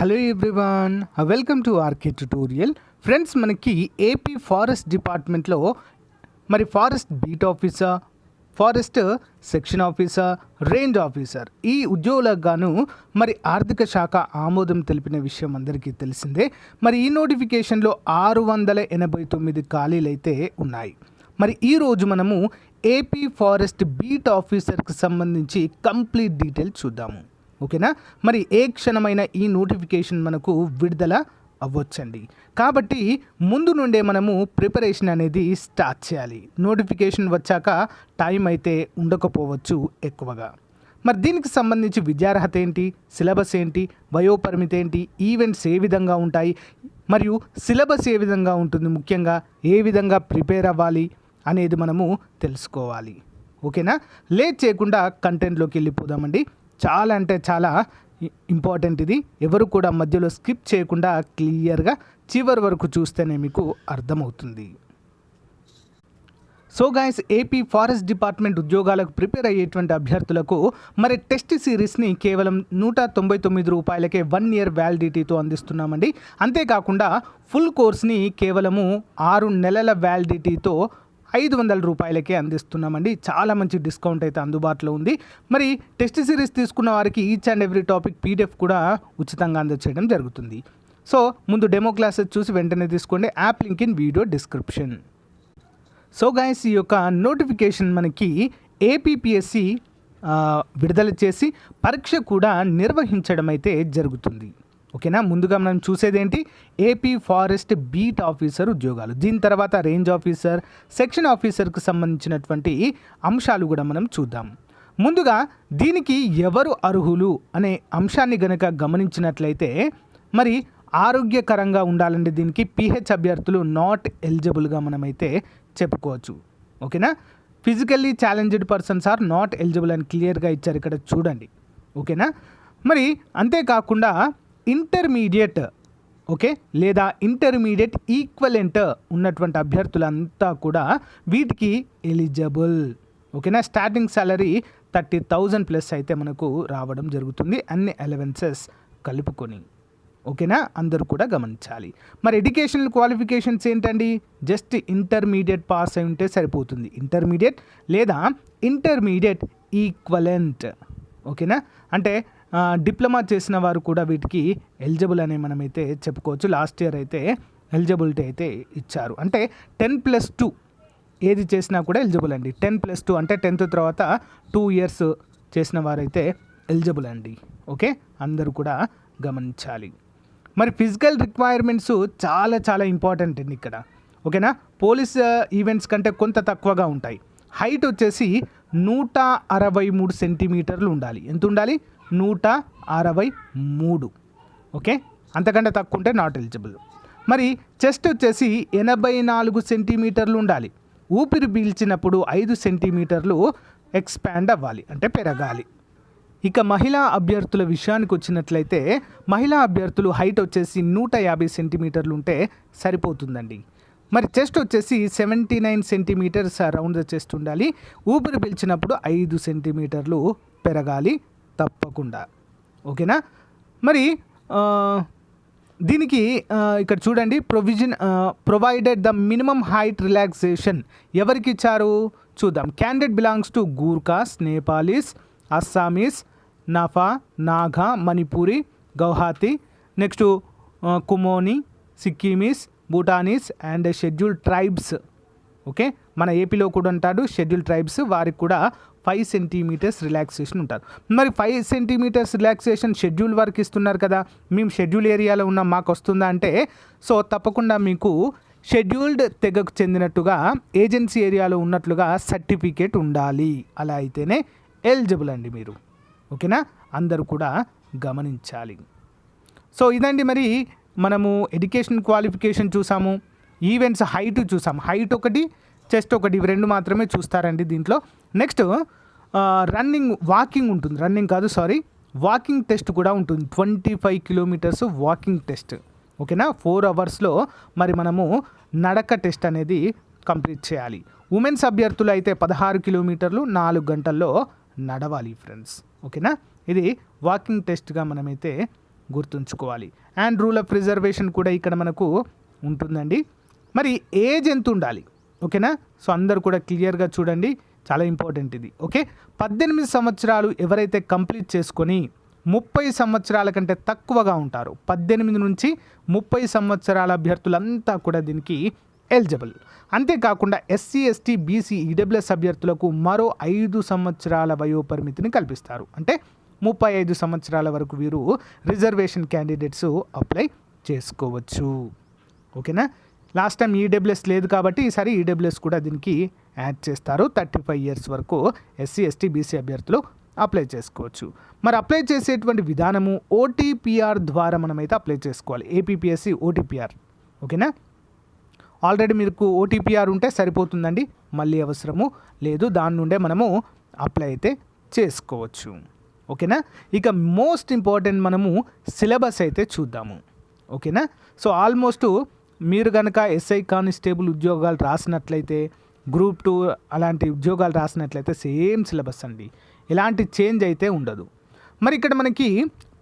Hello everyone, welcome to RK tutorial. Friends, మనకి AP forest డిపార్ట్మెంట్లో మరి forest beat officer, forest section officer, range officer ఈ ఉద్యోగులకు గాను మరి ఆర్థిక శాఖ ఆమోదం తెలిపిన విషయం అందరికీ తెలిసిందే. మరి ఈ నోటిఫికేషన్లో 689 ఖాళీలు అయితే ఉన్నాయి. మరి ఈరోజు మనము ఏపీ ఫారెస్ట్ బీట్ ఆఫీసర్కి సంబంధించి కంప్లీట్ డీటెయిల్స్ చూద్దాము. ఓకేనా? మరి ఏ క్షణమైన ఈ నోటిఫికేషన్ మనకు విడుదల అవ్వచ్చండి. కాబట్టి ముందు నుండే మనము ప్రిపరేషన్ అనేది స్టార్ట్ చేయాలి. నోటిఫికేషన్ వచ్చాక టైం అయితే ఉండకపోవచ్చు ఎక్కువగా. మరి దీనికి సంబంధించి విద్యార్హత ఏంటి, సిలబస్ ఏంటి, వయోపరిమితి ఏంటి, ఈవెంట్స్ ఏ విధంగా ఉంటాయి, మరియు సిలబస్ ఏ విధంగా ఉంటుంది, ముఖ్యంగా ఏ విధంగా ప్రిపేర్ అవ్వాలి అనేది మనము తెలుసుకోవాలి. ఓకేనా? లేట్ చేయకుండా కంటెంట్లోకి వెళ్ళిపోదామండి. చాలా అంటే చాలా ఇంపార్టెంట్ ఇది. ఎవరు కూడా మధ్యలో స్కిప్ చేయకుండా క్లియర్గా చివరి వరకు చూస్తేనే మీకు అర్థమవుతుంది. So guys, AP forest department ఉద్యోగాలకు ప్రిపేర్ అయ్యేటువంటి అభ్యర్థులకు మరి టెస్ట్ సిరీస్ని కేవలం 199 రూపాయలకే 1 ఇయర్ వ్యాలిడిటీతో అందిస్తున్నామండి. అంతేకాకుండా ఫుల్ కోర్స్ని కేవలము 6 నెలల వ్యాలిడిటీతో 500 రూపాయలకే అందిస్తున్నామండి. చాలా మంచి డిస్కౌంట్ అయితే అందుబాటులో ఉంది. మరి టెస్ట్ సిరీస్ తీసుకున్న వారికి each and every topic PDF కూడా ఉచితంగా అందజేయడం జరుగుతుంది. సో ముందు డెమో క్లాసెస్ చూసి వెంటనే తీసుకోండి. App link in video description. So guys, ఈ యొక్క నోటిఫికేషన్ మనకి ఏపీపీఎస్సి విడుదల చేసి పరీక్ష కూడా నిర్వహించడం అయితే జరుగుతుంది. ఓకేనా? ముందుగా మనం చూసేదేంటి, ఏపీ ఫారెస్ట్ బీట్ ఆఫీసర్ ఉద్యోగాలు. దీని తర్వాత రేంజ్ ఆఫీసర్, సెక్షన్ ఆఫీసర్కి సంబంధించినటువంటి అంశాలు కూడా మనం చూద్దాం. ముందుగా దీనికి ఎవరు అర్హులు అనే అంశాన్ని గనక గమనించినట్లయితే మరి ఆరోగ్యకరంగా ఉండాలంటే దీనికి పిహెచ్ అభ్యర్థులు నాట్ ఎలిజిబుల్గా మనమైతే చెప్పుకోవచ్చు. ఓకేనా? Physically challenged persons are not eligible అని క్లియర్గా ఇచ్చారు ఇక్కడ చూడండి. ఓకేనా? మరి అంతేకాకుండా ఇంటర్మీడియట్ లేదా ఇంటర్మీడియట్ ఈక్వలెంట్ ఉన్నటువంటి అభ్యర్థులంతా కూడా వీటికి ఎలిజిబుల్. ఓకేనా? స్టార్టింగ్ సాలరీ 30,000 ప్లస్ అయితే మనకు రావడం జరుగుతుంది, అన్ని అలవెన్సెస్ కలుపుకొని. ఓకేనా? అందరూ కూడా గమనించాలి. మరి ఎడ్యుకేషనల్ క్వాలిఫికేషన్స్ ఏంటండి? జస్ట్ ఇంటర్మీడియట్ పాస్ అయి ఉంటే సరిపోతుంది. ఇంటర్మీడియట్ లేదా ఇంటర్మీడియట్ ఈక్వలెంట్. ఓకేనా? అంటే డిప్లొమా చేసిన వారు కూడా వీటికి ఎలిజిబుల్ అని మనమైతే చెప్పుకోవచ్చు. లాస్ట్ ఇయర్ అయితే ఎలిజిబిలిటీ అయితే ఇచ్చారు. అంటే 10+2 ఏది చేసినా కూడా ఎలిజిబుల్ అండి. 10+2 అంటే 10th తర్వాత 2 ఇయర్స్ చేసిన వారైతే ఎలిజిబుల్ అండి. ఓకే, అందరూ కూడా గమనించాలి. మరి ఫిజికల్ రిక్వైర్మెంట్స్ చాలా చాలా ఇంపార్టెంట్ అండి ఇక్కడ. ఓకేనా? పోలీస్ ఈవెంట్స్ కంటే కొంత తక్కువగా ఉంటాయి. హైట్ వచ్చేసి 163 సెంటీమీటర్లు ఉండాలి. ఎంత ఉండాలి? 163. ఓకే, అంతకంటే తక్కువ ఉంటే నాట్ ఎలిజిబుల్. మరి చెస్ట్ వచ్చేసి 84 సెంటీమీటర్లు ఉండాలి. ఊపిరి పీల్చినప్పుడు 5 సెంటీమీటర్లు ఎక్స్పాండ్ అవ్వాలి, అంటే పెరగాలి. ఇక మహిళా అభ్యర్థుల విషయానికి వచ్చినట్లయితే మహిళా అభ్యర్థులు హైట్ వచ్చేసి 150 సెంటీమీటర్లు ఉంటే సరిపోతుందండి. మరి చెస్ట్ వచ్చేసి 79 సెంటీమీటర్స్ అరౌండ్ ద చెస్ట్ ఉండాలి. ఊపిరి పీల్చినప్పుడు 5 సెంటీమీటర్లు పెరగాలి తప్పకుండా. ఓకేనా? మరి దీనికి ఇక్కడ చూడండి, provided the minimum height relaxation ఎవరికి ఇచ్చారు చూద్దాం. Candidate belongs to Gurkhas, Nepalese, Assamese, NEFA, Naga, Manipuri, Gauhati, next Kumaoni, Sikkimese, Bhutanese and scheduled tribes. Okay, మన ఏపీలో కూడా ఉంటాడు షెడ్యూల్డ్ ట్రైబ్స్, వారికి కూడా 5 సెంటీమీటర్స్ రిలాక్సేషన్ ఉంటారు. మరి 5 సెంటీమీటర్స్ రిలాక్సేషన్ షెడ్యూల్ వరకు ఇస్తున్నారు కదా, మేము షెడ్యూల్ ఏరియాలో ఉన్నాం, మాకు వస్తుందా అంటే సో తప్పకుండా మీకు షెడ్యూల్డ్ తెగకు చెందినట్టుగా ఏజెన్సీ ఏరియాలో ఉన్నట్లుగా సర్టిఫికేట్ ఉండాలి. అలా అయితేనే ఎలిజిబుల్ అండి మీరు. ఓకేనా? అందరూ కూడా గమనించాలి. సో ఇదండి, మరి మనము ఎడ్యుకేషన్ క్వాలిఫికేషన్ చూసాము, ఈవెంట్స్ హైట్ చూసాము. హైట్ ఒకటి, చెస్ట్ ఒకటి, ఇవి 2 మాత్రమే చూస్తారండి దీంట్లో. నెక్స్ట్ వాకింగ్ ఉంటుంది. వాకింగ్ టెస్ట్ కూడా ఉంటుంది. 25 కిలోమీటర్స్ వాకింగ్ టెస్ట్. ఓకేనా? 4 అవర్స్లో మరి మనము నడక టెస్ట్ అనేది కంప్లీట్ చేయాలి. ఉమెన్స్ అభ్యర్థులు అయితే 16 కిలోమీటర్లు 4 గంటల్లో నడవాలి ఫ్రెండ్స్. ఓకేనా? ఇది వాకింగ్ టెస్ట్గా మనమైతే గుర్తుంచుకోవాలి. అండ్ రూల్ ఆఫ్ రిజర్వేషన్ కూడా ఇక్కడ మనకు ఉంటుందండి. మరి ఏజ్ ఎంత ఉండాలి, ఓకేనా? సో అందరు కూడా క్లియర్గా చూడండి, చాలా ఇంపార్టెంట్ ఇది. ఓకే, 18 సంవత్సరాలు ఎవరైతే కంప్లీట్ చేసుకొని 30 సంవత్సరాల కంటే తక్కువగా ఉంటారో, 18 నుంచి 30 సంవత్సరాల అభ్యర్థులంతా కూడా దీనికి ఎలిజిబుల్. అంతేకాకుండా ఎస్సీ, ఎస్టీ, బీసీ, ఈడబ్ల్యూఎస్ అభ్యర్థులకు మరో 5 సంవత్సరాల వయోపరిమితిని కల్పిస్తారు. అంటే 35 సంవత్సరాల వరకు వీరు రిజర్వేషన్ క్యాండిడేట్స్ అప్లై చేసుకోవచ్చు. ఓకేనా? లాస్ట్ టైం ఈడబ్ల్యూఎస్ లేదు కాబట్టి ఈసారి ఈడబ్ల్యూఎస్ కూడా దీనికి యాడ్ చేస్తారు. 35 ఇయర్స్ వరకు ఎస్సీ, ఎస్టీ, బీసీ అభ్యర్థులు అప్లై చేసుకోవచ్చు. మరి అప్లై చేసేటువంటి విధానము ఓటీపీఆర్ ద్వారా మనమైతే అప్లై చేసుకోవాలి. APPSC OTPR. ఓకేనా? ఆల్రెడీ మీకు ఓటీపీఆర్ ఉంటే సరిపోతుందండి, మళ్ళీ అవసరము లేదు. దాని నుండే మనము అప్లై అయితే చేసుకోవచ్చు. ఓకేనా? ఇక మోస్ట్ ఇంపార్టెంట్ మనము సిలబస్ అయితే చూద్దాము. ఓకేనా? సో ఆల్మోస్ట్ మీరు కనుక ఎస్ఐ కానిస్టేబుల్ ఉద్యోగాలు రాసినట్లయితే, గ్రూప్ 2 అలాంటి ఉద్యోగాలు రాసినట్లయితే సేమ్ సిలబస్ అండి, ఎలాంటి చేంజ్ అయితే ఉండదు. మరి ఇక్కడ మనకి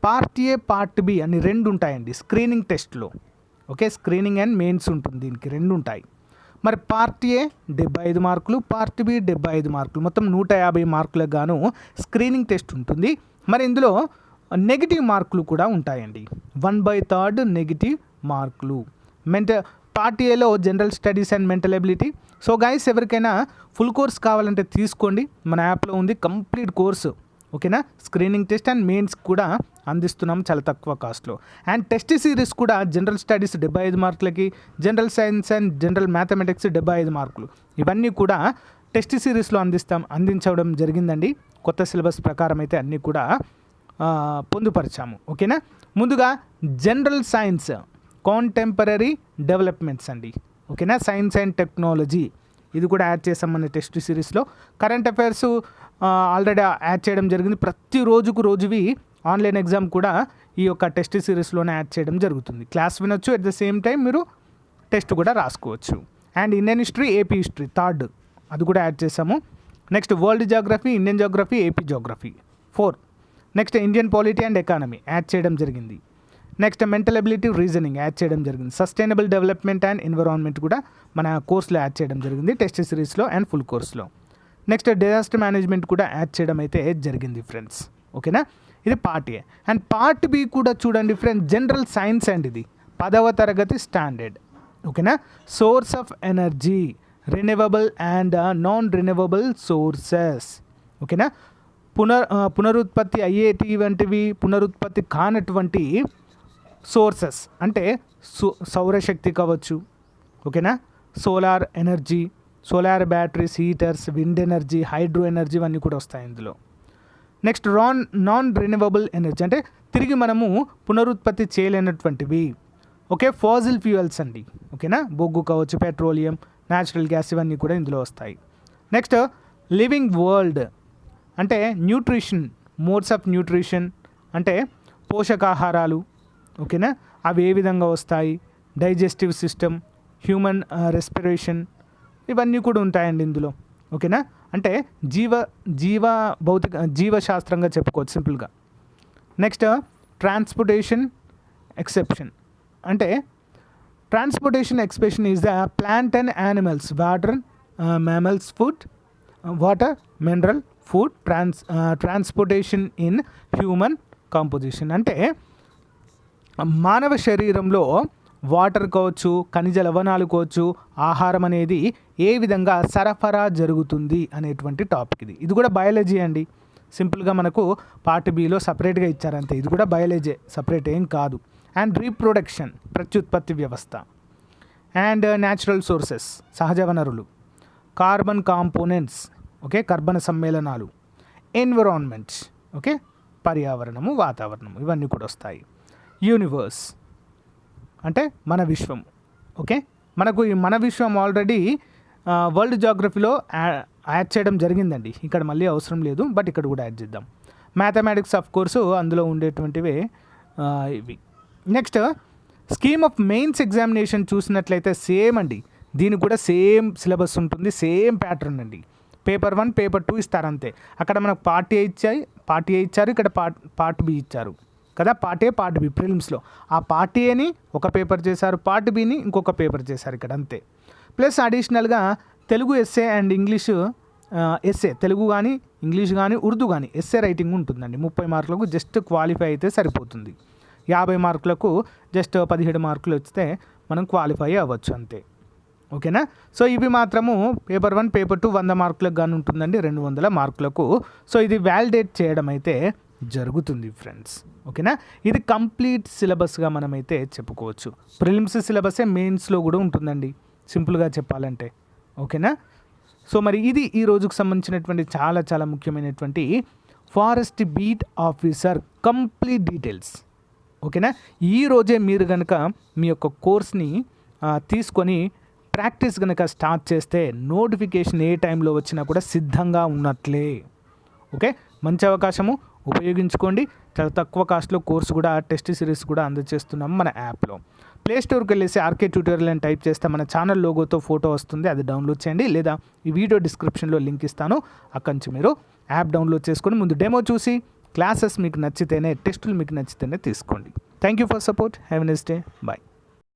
పార్ట్ ఏ, పార్ట్ బి అని 2 ఉంటాయండి స్క్రీనింగ్ టెస్ట్లో. ఓకే, స్క్రీనింగ్ అండ్ మెయిన్స్ ఉంటుంది, దీనికి 2 ఉంటాయి. మరి పార్ట్ ఏ 75 మార్కులు, పార్ట్ బి 75 మార్కులు, మొత్తం 150 మార్కులకు గాను స్క్రీనింగ్ టెస్ట్ ఉంటుంది. మరి ఇందులో నెగిటివ్ మార్కులు కూడా ఉంటాయండి, 1/3 నెగిటివ్ మార్కులు. పార్ట్ ఏలో general studies and mental ability. So guys, ఎవరికైనా ఫుల్ కోర్స్ కావాలంటే తీసుకోండి, మన యాప్లో ఉంది కంప్లీట్ కోర్సు. ఓకేనా? స్క్రీనింగ్ టెస్ట్ అండ్ మెయిన్స్ కూడా అందిస్తున్నాం చాలా తక్కువ కాస్ట్లో. అండ్ టెస్ట్ సిరీస్ కూడా జనరల్ స్టడీస్ 75 మార్కులకి, general science and general mathematics 75 మార్కులు, ఇవన్నీ కూడా టెస్ట్ సిరీస్లో అందించడం జరిగిందండి. కొత్త సిలబస్ ప్రకారం అయితే అన్నీ కూడా పొందుపరిచాము. ఓకేనా? ముందుగా జనరల్ సైన్స్ కాంటెంపరీ డెవలప్మెంట్స్ అండి. ఓకేనా? సైన్స్ అండ్ టెక్నాలజీ ఇది కూడా యాడ్ చేసాం మన టెస్ట్ సిరీస్లో. కరెంట్ అఫైర్స్ ఆల్రెడీ యాడ్ చేయడం జరిగింది. ప్రతి రోజువి ఆన్లైన్ ఎగ్జామ్ కూడా ఈ యొక్క టెస్ట్ సిరీస్లోనే యాడ్ చేయడం జరుగుతుంది. క్లాస్ వినొచ్చు, అట్ ద సేమ్ టైం మీరు టెస్ట్ కూడా రాసుకోవచ్చు. And Indian history, AP history 3rd అది కూడా యాడ్ చేసాము. Next world geography, Indian geography, AP geography 4. Next Indian polity and economy add చేయడం జరిగింది. Next mental ability, reasoning add చేయడం జరిగింది. సస్టైనబుల్ డెవలప్మెంట్ అండ్ ఎన్విరాన్మెంట్ కూడా మన కోర్సులో యాడ్ చేయడం జరిగింది టెస్ట్ సిరీస్లో అండ్ ఫుల్ కోర్సులో. నెక్స్ట్ డిజాస్టర్ మేనేజ్మెంట్ కూడా యాడ్ చేయడం అయితే జరిగింది ఫ్రెండ్స్. ఓకేనా? ఇది part A. And part B కూడా చూడండి ఫ్రెండ్స్, జనరల్ సైన్స్ అండ్ ఇది 10వ తరగతి స్టాండర్డ్. ఓకేనా? Source of energy, renewable and non renewable sources. ఓకేనా? పునరుత్పత్తి అయ్యేటి వంటివి, పునరుత్పత్తి కానటువంటి సోర్సెస్ అంటే సౌరశక్తి కావచ్చు. ఓకేనా? Solar energy, solar batteries, heaters, wind energy, hydro energy ఇవన్నీ కూడా వస్తాయి ఇందులో. నెక్స్ట్ నాన్ రెన్యూవబుల్ ఎనర్జీ అంటే తిరిగి మనము పునరుత్పత్తి చేయలేనటువంటివి. ఓకే, ఫాజిల్ ఫ్యూయల్స్ అండి. ఓకేనా? బొగ్గు కావచ్చు, పెట్రోలియం, న్యాచురల్ గ్యాస్ ఇవన్నీ కూడా ఇందులో వస్తాయి. నెక్స్ట్ లివింగ్ వరల్డ్ అంటే న్యూట్రిషన్, మోడ్స్ ఆఫ్ న్యూట్రిషన్ అంటే పోషకాహారాలు. ఓకేనా? అవి ఏ విధంగా వస్తాయి, డైజెస్టివ్ సిస్టమ్, హ్యూమన్ రెస్పిరేషన్ ఇవన్నీ కూడా ఉంటాయండి ఇందులో. ఓకేనా? అంటే జీవశాస్త్రంగా చెప్పుకోవచ్చు సింపుల్గా. నెక్స్ట్ ట్రాన్స్పోర్టేషన్ ఎక్సెప్షన్ అంటే transportation expression is the plant and animals, water, mammals food, water, mineral food, transportation in human composition అంటే మానవ శరీరంలో వాటర్ కావచ్చు, ఖనిజ లవణాలు కావచ్చు, ఆహారం అనేది ఏ విధంగా సరఫరా జరుగుతుంది అనేటువంటి టాపిక్ ఇది. ఇది కూడా బయాలజీ అండి, సింపుల్గా మనకు పార్ట్ బిలో సపరేట్గా ఇచ్చారంతే. ఇది కూడా బయాలజీ, సపరేట్ ఏం కాదు. అండ్ రీప్రొడక్షన్, ప్రత్యుత్పత్తి వ్యవస్థ. అండ్ న్యాచురల్ సోర్సెస్, సహజ వనరులు. కార్బన్ కాంపోనెంట్స్, ఓకే, కర్బన సమ్మేళనాలు. ఎన్విరాన్మెంట్, ఓకే, పర్యావరణము, వాతావరణము ఇవన్నీ కూడా వస్తాయి. యూనివర్స్ అంటే మన విశ్వం. ఓకే, మనకు ఈ మన విశ్వం ఆల్రెడీ వరల్డ్ జాగ్రఫీలో యాడ్ చేయడం జరిగిందండి, ఇక్కడ మళ్ళీ అవసరం లేదు, బట్ ఇక్కడ కూడా యాడ్ చేద్దాం. మ్యాథమెటిక్స్ ఆఫ్ కోర్సు అందులో ఉండేటువంటివే ఇవి. Next scheme of mains examination చూసినట్లయితే సేమ్ అండి, దీనికి కూడా సేమ్ సిలబస్ ఉంటుంది, సేమ్ ప్యాటర్న్ అండి. పేపర్ 1, పేపర్ 2 ఇస్తారు అంతే. అక్కడ మనకు పార్ట్ ఏ ఇచ్చారు, ఇక్కడ పార్ట్ బి ఇచ్చారు కదా, పార్ట్ ఏ పార్ట్ బి ప్రిలిమ్స్లో. ఆ పార్ట్ ఏని ఒక పేపర్ చేశారు, పార్ట్ బిని ఇంకొక పేపర్ చేశారు ఇక్కడ అంతే. ప్లస్ అడిషనల్గా Telugu essay and English essay, Telugu కానీ ఇంగ్లీష్ కానీ ఉర్దూ కానీ ఎస్సే రైటింగ్ ఉంటుందండి. 30 మార్కులకు జస్ట్ క్వాలిఫై అయితే సరిపోతుంది. 50 మార్కులకు జస్ట్ 17 మార్కులు వస్తే మనం క్వాలిఫై అవ్వచ్చు అంతే. ఓకేనా. సో ఇవి మాత్రము పేపర్ 1 పేపర్ 2 100 మార్కులకు కానీ ఉంటుందండి, 200 మార్కులకు. సో ఇది వ్యాలిడేట్ చేయడం అయితే జరుగుతుంది ఫ్రెండ్స్. ఓకేనా. ఇది కంప్లీట్ సిలబస్గా మనమైతే చెప్పుకోవచ్చు. ప్రిలిమ్స్ సిలబసే మెయిన్స్లో కూడా ఉంటుందండి సింపుల్గా చెప్పాలంటే. ఓకేనా. సో మరి ఇది ఈ రోజుకు సంబంధించినటువంటి చాలా చాలా ముఖ్యమైనటువంటి forest beat officer complete details. ఓకేనా. ఈ రోజే మీరు కనుక మీ యొక్క కోర్స్ని తీసుకొని ప్రాక్టీస్ కనుక స్టార్ట్ చేస్తే నోటిఫికేషన్ ఏ టైంలో వచ్చినా కూడా సిద్ధంగా ఉన్నట్లే. ఓకే, మంచి అవకాశము, ఉపయోగించుకోండి. చాలా తక్కువ కాస్ట్లో కోర్సు కూడా, టెస్ట్ సిరీస్ కూడా అందజేస్తున్నాము మన యాప్లో. ప్లే స్టోర్కి వెళ్ళేసి ఆర్కే ట్యూటోరియల్ అని టైప్ చేస్తే మన ఛానల్ లోగోతో ఫోటో వస్తుంది, అది డౌన్లోడ్ చేయండి. లేదా ఈ వీడియో డిస్క్రిప్షన్లో లింక్ ఇస్తాను, అక్కడి నుంచి మీరు యాప్ డౌన్లోడ్ చేసుకొని ముందు డెమో చూసి క్లాసెస్ మీకు నచ్చితేనే, టెస్టులు మీకు నచ్చితేనే తీసుకోండి. Thank you for support. Have a nice day. Bye.